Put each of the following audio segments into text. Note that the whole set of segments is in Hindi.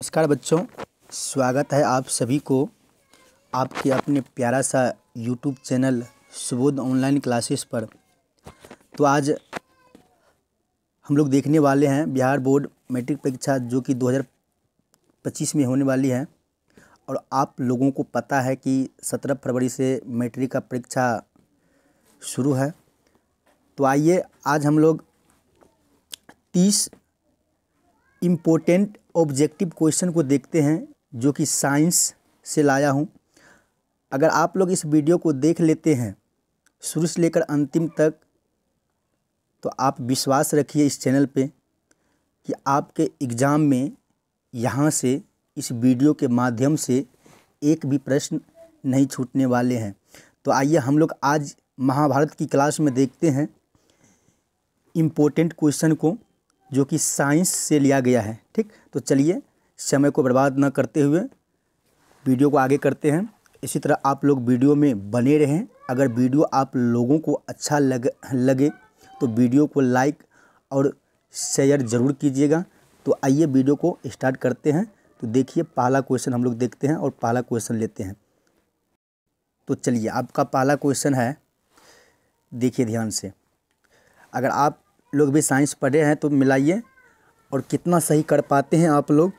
नमस्कार बच्चों, स्वागत है आप सभी को आपके अपने प्यारा सा YouTube channel Subodh online classes पर। तो आज हम लोग देखने वाले हैं बिहार बोर्ड मैट्रिक परीक्षा जो कि 2025 में होने वाली है। और आप लोगों को पता है कि 17 फरवरी से मैट्रिक का परीक्षा शुरू है। तो आइए आज हम लोग 30 इम्पोर्टेंट ऑब्जेक्टिव क्वेश्चन को देखते हैं जो कि साइंस से लाया हूं। अगर आप लोग इस वीडियो को देख लेते हैं शुरू से लेकर अंतिम तक, तो आप विश्वास रखिए इस चैनल पे कि आपके एग्ज़ाम में यहाँ से इस वीडियो के माध्यम से एक भी प्रश्न नहीं छूटने वाले हैं। तो आइए हम लोग आज महाभारत की क्लास में देखते हैं इम्पोर्टेंट क्वेश्चन को जो कि साइंस से लिया गया है। ठीक, तो चलिए समय को बर्बाद न करते हुए वीडियो को आगे करते हैं। इसी तरह आप लोग वीडियो में बने रहें। अगर वीडियो आप लोगों को अच्छा लगे तो वीडियो को लाइक और शेयर ज़रूर कीजिएगा। तो आइए वीडियो को स्टार्ट करते हैं। तो देखिए पहला क्वेश्चन हम लोग देखते हैं और पहला क्वेश्चन लेते हैं। तो चलिए आपका पहला क्वेश्चन है, देखिए ध्यान से। अगर आप लोग भी साइंस पढ़े हैं तो मिलाइए, और कितना सही कर पाते हैं आप लोग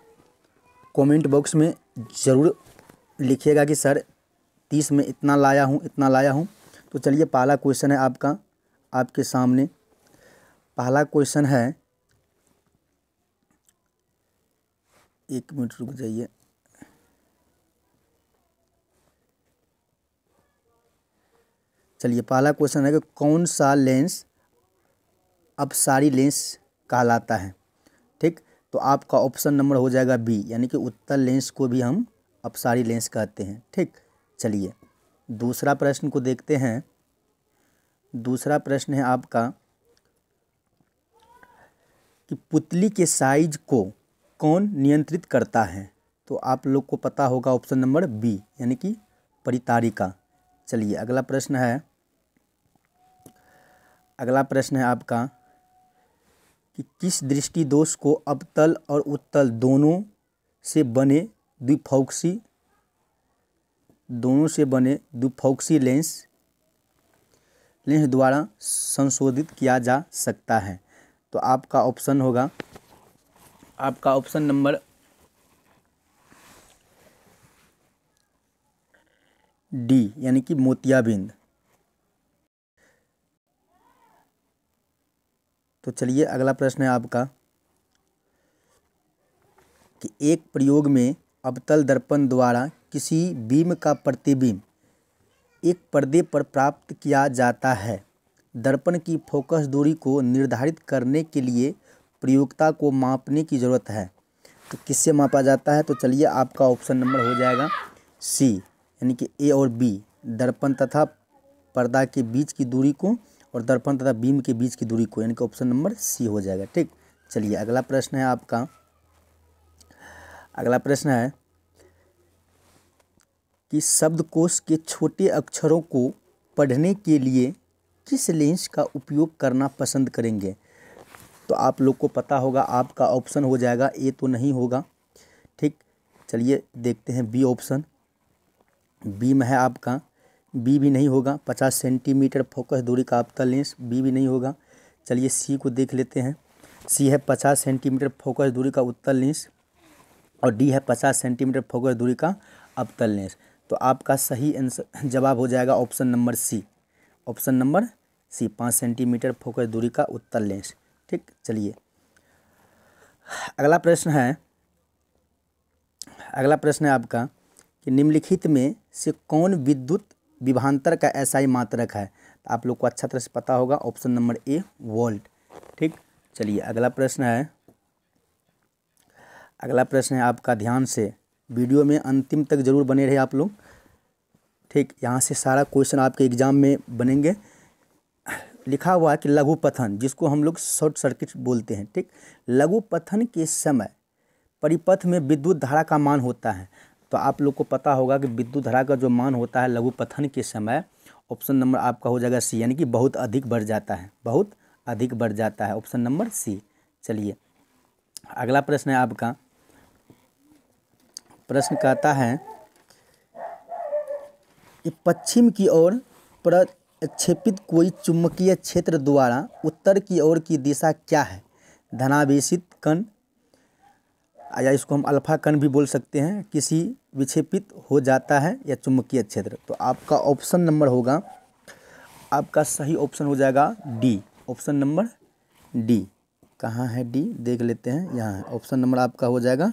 कमेंट बॉक्स में ज़रूर लिखिएगा कि सर 30 में इतना लाया हूँ, इतना लाया हूँ। तो चलिए पहला क्वेश्चन है आपका, आपके सामने पहला क्वेश्चन है। एक मिनट रुक जाइए। चलिए पहला क्वेश्चन है कि कौन सा लेंस अपसारी लेंस कहलाता है। ठीक, तो आपका ऑप्शन नंबर हो जाएगा बी, यानी कि उत्तल लेंस को भी हम अपसारी लेंस कहते हैं। ठीक, चलिए दूसरा प्रश्न को देखते हैं। दूसरा प्रश्न है आपका कि पुतली के साइज को कौन नियंत्रित करता है। तो आप लोग को पता होगा ऑप्शन नंबर बी, यानी कि परितारिका। चलिए अगला प्रश्न है। अगला प्रश्न है आपका कि किस दृष्टि दोष को अवतल और उत्तल दोनों से बने द्विफोक्सी लेंस द्वारा संशोधित किया जा सकता है। तो आपका ऑप्शन होगा, आपका ऑप्शन नंबर डी, यानी कि मोतियाबिंद। तो चलिए अगला प्रश्न है आपका कि एक प्रयोग में अवतल दर्पण द्वारा किसी बीम का प्रतिबिंब एक पर्दे पर प्राप्त किया जाता है। दर्पण की फोकस दूरी को निर्धारित करने के लिए प्रयोक्ता को मापने की ज़रूरत है। तो किससे मापा जाता है। तो चलिए आपका ऑप्शन नंबर हो जाएगा सी, यानी कि ए और बी, दर्पण तथा पर्दा के बीच की दूरी को और दर्पण तथा बीम के बीच की दूरी को, यानी कि ऑप्शन नंबर सी हो जाएगा। ठीक, चलिए अगला प्रश्न है आपका। अगला प्रश्न है कि शब्दकोश के छोटे अक्षरों को पढ़ने के लिए किस लेंस का उपयोग करना पसंद करेंगे। तो आप लोग को पता होगा, आपका ऑप्शन हो जाएगा ए, तो नहीं होगा। ठीक, चलिए देखते हैं बी ऑप्शन। बी में है आपका, बी भी नहीं होगा। 50 सेंटीमीटर फोकस दूरी का अवतल लेंस, बी भी नहीं होगा। चलिए सी को देख लेते हैं। सी है 50 सेंटीमीटर फोकस दूरी का उत्तल लेंस, और डी है 50 सेंटीमीटर फोकस दूरी का अवतल लेंस। तो आपका सही आंसर जवाब हो जाएगा option number C, option number C, 5 centimetre focus दूरी का उत्तल लेंस। ठीक, चलिए अगला प्रश्न है। अगला प्रश्न है आपका कि निम्नलिखित में से कौन विद्युत विभवांतर का एसआई मात्रक है। तो आप लोग को अच्छा तरह से पता होगा, ऑप्शन नंबर ए, वोल्ट। ठीक, चलिए अगला प्रश्न है। अगला प्रश्न है आपका, ध्यान से वीडियो में अंतिम तक जरूर बने रहे आप लोग। ठीक, यहाँ से सारा क्वेश्चन आपके एग्जाम में बनेंगे। लिखा हुआ है कि लघु पथन, जिसको हम लोग शॉर्ट सर्किट बोलते हैं। ठीक, लघु पथन के समय परिपथ में विद्युत धारा का मान होता है। तो आप लोग को पता होगा कि विद्युत धारा का जो मान होता है लघु पथन के समय, ऑप्शन नंबर आपका हो जाएगा सी, यानी कि बहुत अधिक बढ़ जाता है, बहुत अधिक बढ़ जाता है, ऑप्शन नंबर सी। चलिए अगला प्रश्न है आपका प्रश्न कहता है कि पश्चिम की ओर प्रक्षेपित कोई चुंबकीय क्षेत्र द्वारा उत्तर की ओर की दिशा क्या है? धनावेशित कण, या इसको हम अल्फा कण भी बोल सकते हैं, किसी विक्षेपित हो जाता है या चुंबकीय क्षेत्र। तो आपका ऑप्शन नंबर होगा, आपका सही ऑप्शन हो जाएगा डी, ऑप्शन नंबर डी। कहाँ है डी, देख लेते हैं, यहाँ है। ऑप्शन नंबर आपका हो जाएगा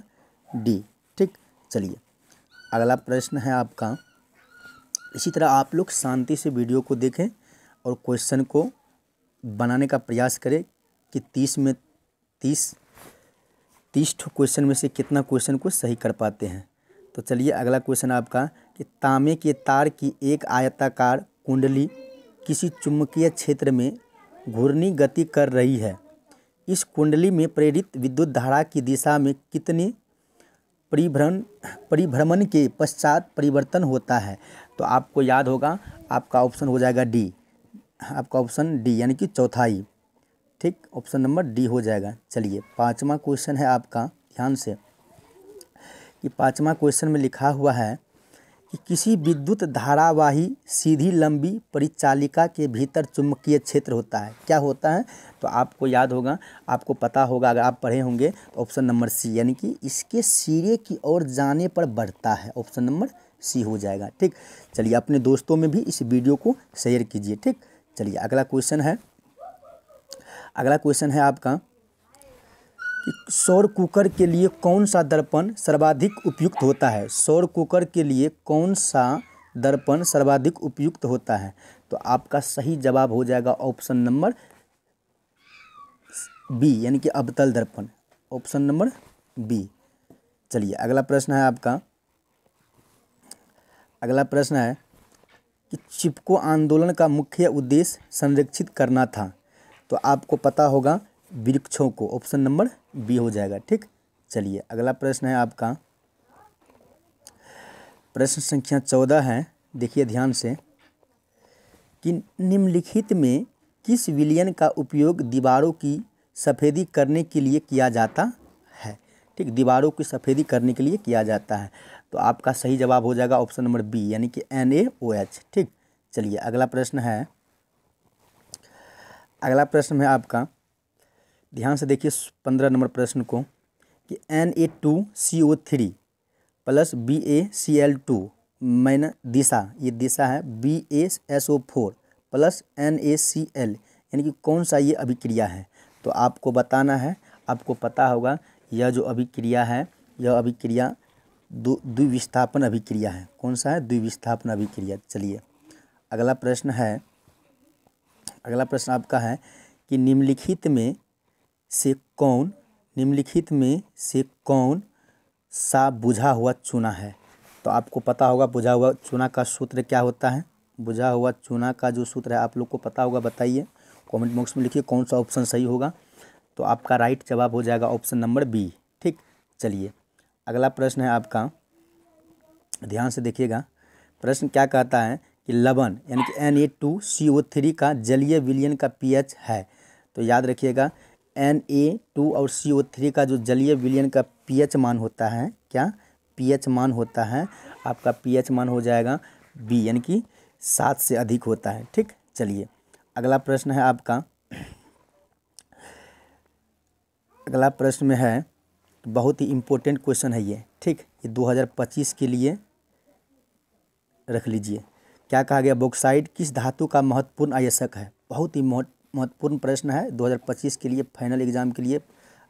डी। ठीक, चलिए अगला प्रश्न है आपका। इसी तरह आप लोग शांति से वीडियो को देखें और क्वेश्चन को बनाने का प्रयास करें कि 30 क्वेश्चन में से कितना क्वेश्चन को सही कर पाते हैं। तो चलिए अगला क्वेश्चन आपका कि तांबे के तार की एक आयताकार कुंडली किसी चुंबकीय क्षेत्र में घूर्णी गति कर रही है। इस कुंडली में प्रेरित विद्युत धारा की दिशा में कितने परिभ्रमण के पश्चात परिवर्तन होता है? तो आपको याद होगा, आपका ऑप्शन हो जाएगा डी, आपका ऑप्शन डी यानी कि चौथाई। ठीक, ऑप्शन नंबर डी हो जाएगा। चलिए 5वां क्वेश्चन है आपका, ध्यान से, कि 5वां क्वेश्चन में लिखा हुआ है कि किसी विद्युत धारावाही सीधी लंबी परिचालिका के भीतर चुंबकीय क्षेत्र होता है। क्या होता है? तो आपको याद होगा, आपको पता होगा, अगर आप पढ़े होंगे तो ऑप्शन नंबर सी, यानी कि इसके सिरे की ओर जाने पर बढ़ता है। ऑप्शन नंबर सी हो जाएगा। ठीक, चलिए अपने दोस्तों में भी इस वीडियो को शेयर कीजिए। ठीक, चलिए अगला क्वेश्चन है आपका कि सौर कुकर के लिए कौन सा दर्पण सर्वाधिक उपयुक्त होता है? सौर कुकर के लिए कौन सा दर्पण सर्वाधिक उपयुक्त होता है? तो आपका सही जवाब हो जाएगा ऑप्शन नंबर बी, यानी कि अवतल दर्पण, ऑप्शन नंबर बी। चलिए अगला प्रश्न है आपका। अगला प्रश्न है कि चिपको आंदोलन का मुख्य उद्देश्य संरक्षित करना था। तो आपको पता होगा वृक्षों को, ऑप्शन नंबर बी हो जाएगा। ठीक, चलिए अगला प्रश्न है आपका, प्रश्न संख्या 14 है, देखिए ध्यान से, कि निम्नलिखित में किस विलयन का उपयोग दीवारों की सफ़ेदी करने के लिए किया जाता है? ठीक, दीवारों की सफ़ेदी करने के लिए किया जाता है। तो आपका सही जवाब हो जाएगा ऑप्शन नंबर बी, यानी कि NaOH। ठीक, चलिए अगला प्रश्न है। अगला प्रश्न है आपका, ध्यान से देखिए 15 नंबर प्रश्न को, कि Na2CO3 प्लस BaCl2 मैंने दिशा, ये दिशा है BaSO4 प्लस NaCl, यानी कि कौन सा ये अभिक्रिया है? तो आपको बताना है, आपको पता होगा यह जो अभिक्रिया है, यह अभिक्रिया द्विविस्थापन अभिक्रिया है। कौन सा है? द्विविस्थापन अभिक्रिया। चलिए अगला प्रश्न आपका है कि निम्नलिखित में से कौन सा बुझा हुआ चूना है? तो आपको पता होगा बुझा हुआ चूना का सूत्र क्या होता है। बुझा हुआ चूना का जो सूत्र है आप लोग को पता होगा, बताइए, कमेंट बॉक्स में लिखिए कौन सा ऑप्शन सही होगा। तो आपका राइट जवाब हो जाएगा ऑप्शन नंबर बी। ठीक, चलिए अगला प्रश्न है आपका, ध्यान से देखिएगा। प्रश्न क्या कहता है कि लवण यानी कि Na2CO3 का जलीय विलयन का pH है। तो याद रखिएगा, Na2 और CO3 का जो जलीय विलयन का pH मान होता है, क्या pH मान होता है? आपका pH मान हो जाएगा बी, यानी कि 7 से अधिक होता है। ठीक, चलिए अगला प्रश्न है आपका। अगला प्रश्न में है, बहुत ही इम्पोर्टेंट क्वेश्चन है ये। ठीक, ये 2025 के लिए रख लीजिए। क्या कहा गया? बॉक्साइट किस धातु का महत्वपूर्ण आयस्क है? बहुत ही महत्वपूर्ण प्रश्न है, 2025 के लिए फाइनल एग्जाम के लिए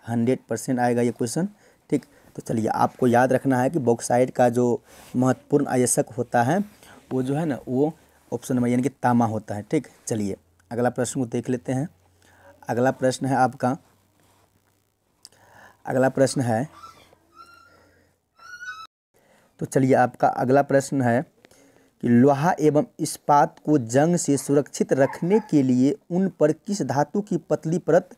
100% आएगा ये क्वेश्चन। ठीक, तो चलिए आपको याद रखना है कि बॉक्साइट का जो महत्वपूर्ण आयस्क होता है वो जो है ना, वो ऑप्शन नंबर यानी कि तांबा होता है। ठीक, चलिए अगला प्रश्न को देख लेते हैं। अगला प्रश्न है आपका, अगला प्रश्न है, तो चलिए आपका अगला प्रश्न है कि लोहा एवं इस्पात को जंग से सुरक्षित रखने के लिए उन पर किस धातु की पतली परत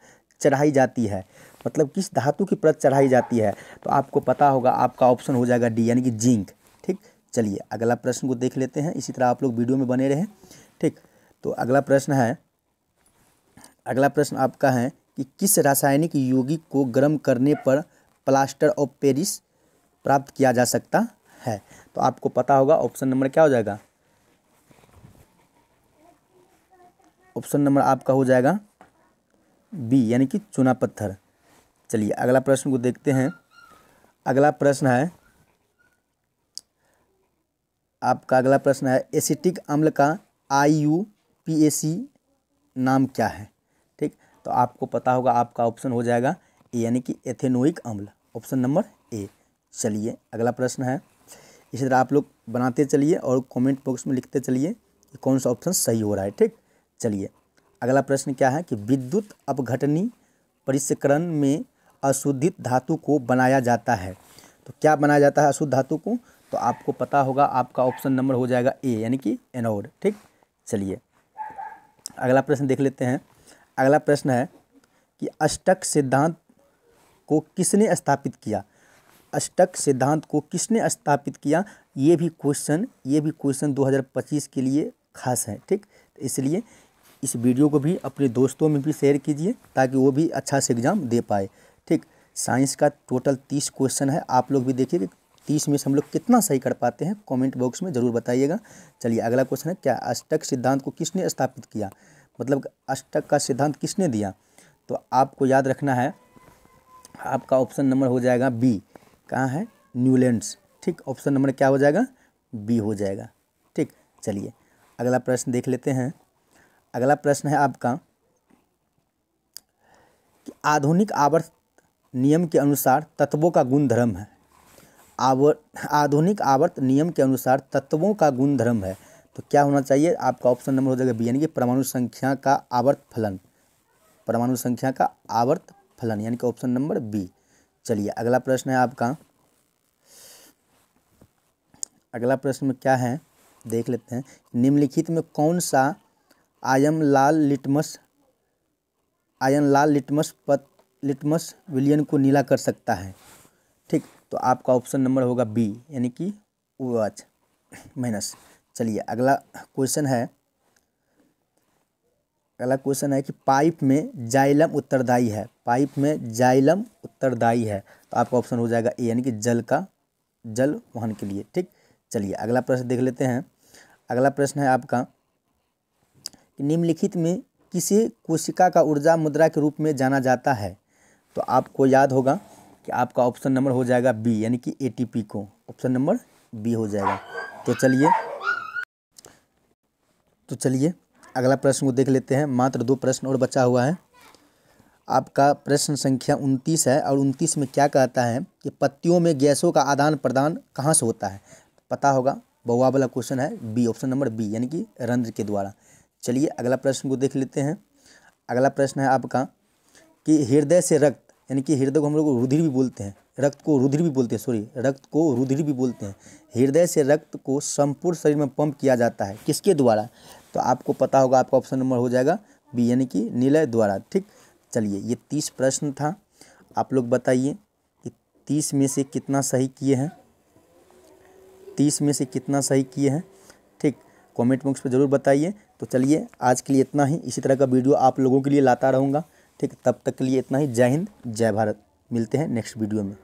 चढ़ाई जाती है? मतलब किस धातु की परत चढ़ाई जाती है? तो आपको पता होगा, आपका ऑप्शन हो जाएगा डी, यानी कि जिंक। ठीक, चलिए अगला प्रश्न को देख लेते हैं। इसी तरह आप लोग वीडियो में बने रहें। ठीक, तो अगला प्रश्न आपका है कि किस रासायनिक यौगिक को गर्म करने पर प्लास्टर ऑफ पेरिस प्राप्त किया जा सकता है। तो आपको पता होगा ऑप्शन नंबर क्या हो जाएगा, ऑप्शन नंबर आपका हो जाएगा बी यानी कि चूना पत्थर। चलिए अगला प्रश्न को देखते हैं। अगला प्रश्न है आपका, अगला प्रश्न है एसिटिक अम्ल का IUPAC नाम क्या है। ठीक, तो आपको पता होगा, आपका ऑप्शन हो जाएगा ए यानी कि एथेनोइक अम्ल, ऑप्शन नंबर ए। चलिए अगला प्रश्न है, इसी तरह आप लोग बनाते चलिए और कमेंट बॉक्स में लिखते चलिए कि कौन सा ऑप्शन सही हो रहा है। ठीक, चलिए अगला प्रश्न क्या है कि विद्युत अपघटनी परिष्करण में अशोधित धातु को बनाया जाता है। तो क्या बनाया जाता है अशुद्ध धातु को, तो आपको पता होगा, आपका ऑप्शन नंबर हो जाएगा ए यानी कि एनोड। ठीक, चलिए अगला प्रश्न देख लेते हैं। अगला प्रश्न है कि अष्टक सिद्धांत को किसने स्थापित किया। अष्टक सिद्धांत को किसने स्थापित किया, ये भी क्वेश्चन 2025 के लिए खास है। ठीक, तो इसलिए इस वीडियो को भी अपने दोस्तों में भी शेयर कीजिए ताकि वो भी अच्छा से एग्ज़ाम दे पाए। ठीक, साइंस का टोटल 30 क्वेश्चन है, आप लोग भी देखिए कि 30 में से हम लोग कितना सही कर पाते हैं, कमेंट बॉक्स में ज़रूर बताइएगा। चलिए अगला क्वेश्चन है, क्या अष्टक सिद्धांत को किसने स्थापित किया, मतलब अष्टक का सिद्धांत किसने दिया। तो आपको याद रखना है, आपका ऑप्शन नंबर हो जाएगा बी, कहाँ है, न्यूलैंड्स। ठीक, ऑप्शन नंबर क्या हो जाएगा, बी हो जाएगा। ठीक, चलिए अगला प्रश्न देख लेते हैं। अगला प्रश्न है आपका कि आधुनिक आवर्त नियम के अनुसार तत्वों का गुणधर्म है। आधुनिक आवर्त नियम के अनुसार तत्वों का गुणधर्म है, तो क्या होना चाहिए, आपका ऑप्शन नंबर हो जाएगा बी यानी कि परमाणु संख्या का आवर्त फलन, परमाणु संख्या का आवर्त फलन यानी कि ऑप्शन नंबर बी। चलिए अगला प्रश्न है आपका, अगला प्रश्न में क्या है देख लेते हैं। निम्नलिखित में कौन सा आयन लाल लिटमस विलयन को नीला कर सकता है। ठीक, तो आपका ऑप्शन नंबर होगा बी यानी कि OH माइनस। चलिए अगला क्वेश्चन है, कि पाइप में जाइलम उत्तरदायी है, पाइप में जाइलम उत्तरदायी है, तो आपका ऑप्शन हो जाएगा ए यानी कि जल वहन के लिए। ठीक, चलिए अगला प्रश्न देख लेते हैं। अगला प्रश्न है आपका कि निम्नलिखित में किसे कोशिका का ऊर्जा मुद्रा के रूप में जाना जाता है। तो आपको याद होगा कि आपका ऑप्शन नंबर हो जाएगा बी यानी कि ATP को, ऑप्शन नंबर बी हो जाएगा। तो चलिए अगला प्रश्न को देख लेते हैं। मात्र 2 प्रश्न और बचा हुआ है। आपका प्रश्न संख्या 29 है और 29 में क्या कहता है कि पत्तियों में गैसों का आदान प्रदान कहाँ से होता है। पता होगा, बहुआ वाला क्वेश्चन है, बी, ऑप्शन नंबर बी यानी कि रंध्र के द्वारा। चलिए अगला प्रश्न को देख लेते हैं। अगला प्रश्न है आपका कि हृदय से रक्त, यानी कि हृदय को हम लोग रुधिर भी बोलते हैं, रक्त को रुधिर भी बोलते हैं, हृदय से रक्त को संपूर्ण शरीर में पंप किया जाता है, किसके द्वारा। तो आपको पता होगा, आपका ऑप्शन नंबर हो जाएगा बी यानी कि निलय द्वारा। ठीक, चलिए ये 30 प्रश्न था, आप लोग बताइए कि 30 में से कितना सही किए हैं, 30 में से कितना सही किए हैं। ठीक, कमेंट बॉक्स पे ज़रूर बताइए। तो चलिए आज के लिए इतना ही, इसी तरह का वीडियो आप लोगों के लिए लाता रहूँगा। ठीक, तब तक के लिए इतना ही। जय हिंद, जय भारत। मिलते हैं नेक्स्ट वीडियो में।